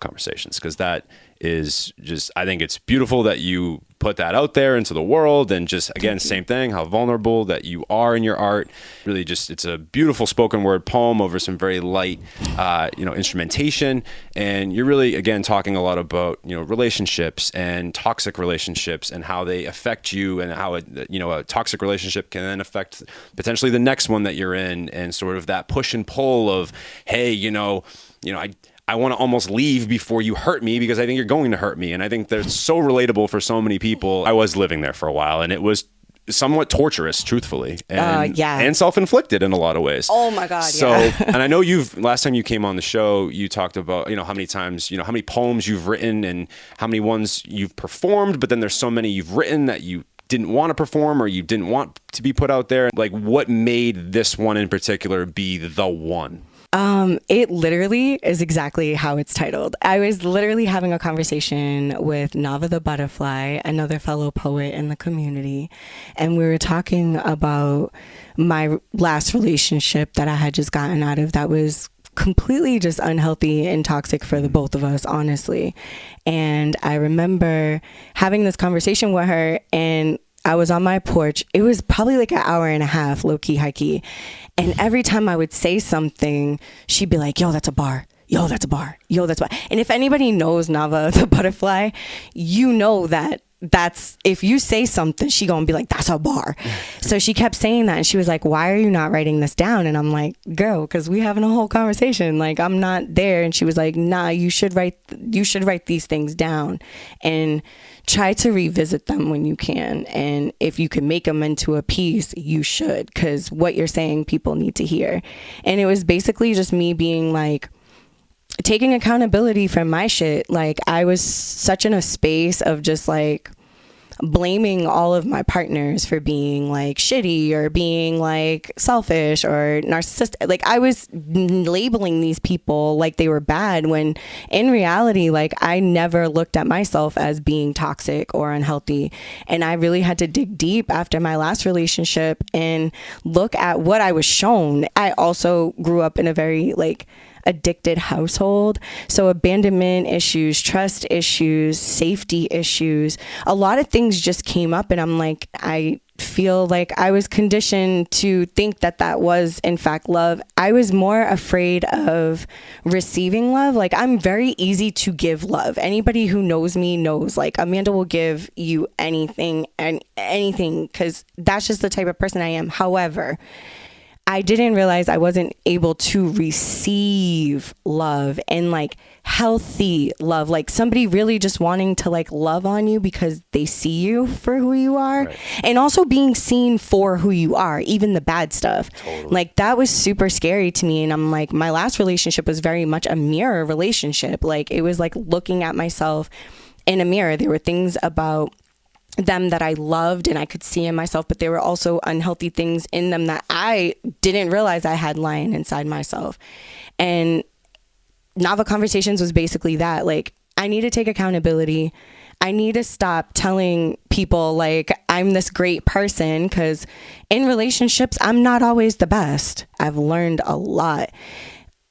Conversations, because that is just, I think it's beautiful that you put that out there into the world, and just, again, same thing, how vulnerable that you are in your art. Really just, it's a beautiful spoken word poem over some very light, instrumentation. And you're really, again, talking a lot about, relationships and toxic relationships and how they affect you, and how a toxic relationship can then affect potentially the next one that you're in, and sort of that push and pull of, hey, I want to almost leave before you hurt me because I think you're going to hurt me. And I think that's so relatable for so many people. I was living there for a while, and it was somewhat torturous, truthfully, and self-inflicted in a lot of ways. Oh my God. So, and I know last time you came on the show, you talked about, how many times, how many poems you've written and how many ones you've performed, but then there's so many you've written that you didn't want to perform or you didn't want to be put out there. Like, what made this one in particular be the one? It literally is exactly how it's titled. I was literally having a conversation with Navah the Butterfly, another fellow poet in the community, and we were talking about my last relationship that I had just gotten out of that was completely just unhealthy and toxic for the both of us, honestly. And I remember having this conversation with her, and I was on my porch. It was probably like an hour and a half, low key, high key. And every time I would say something, she'd be like, yo, that's a bar. Yo, that's a bar. Yo, that's a bar. And if anybody knows Navah the Butterfly, you know that's if you say something, she gonna be like, that's a bar. So she kept saying that, and she was like, why are you not writing this down? And I'm like, girl, because we having a whole conversation, like, I'm not there. And she was like, nah, you should write these things down and try to revisit them when you can. And if you can make them into a piece, you should, because what you're saying people need to hear. And it was basically just me being like, taking accountability for my shit. Like, I was such in a space of just like blaming all of my partners for being like shitty or being like selfish or narcissistic. Like, I was labeling these people like they were bad, when in reality, like, I never looked at myself as being toxic or unhealthy. And I really had to dig deep after my last relationship and look at what I was shown. I also grew up in a very like addicted household, so abandonment issues, trust issues, safety issues, a lot of things just came up, and I'm like, I feel like I was conditioned to think that was in fact love. I was more afraid of receiving love. Like, I'm very easy to give love. Anybody who knows me knows, like, Amanda will give you anything and anything, because that's just the type of person I am. However, I didn't realize I wasn't able to receive love, and like healthy love, like somebody really just wanting to like love on you because they see you for who you are, right. And also being seen for who you are, even the bad stuff. Totally. Like, that was super scary to me. And I'm like, my last relationship was very much a mirror relationship. Like, it was like looking at myself in a mirror. There were things about them that I loved and I could see in myself, but there were also unhealthy things in them that I didn't realize I had lying inside myself. And Navah Conversations was basically that. Like, I need to take accountability. I need to stop telling people like I'm this great person, because in relationships, I'm not always the best. I've learned a lot.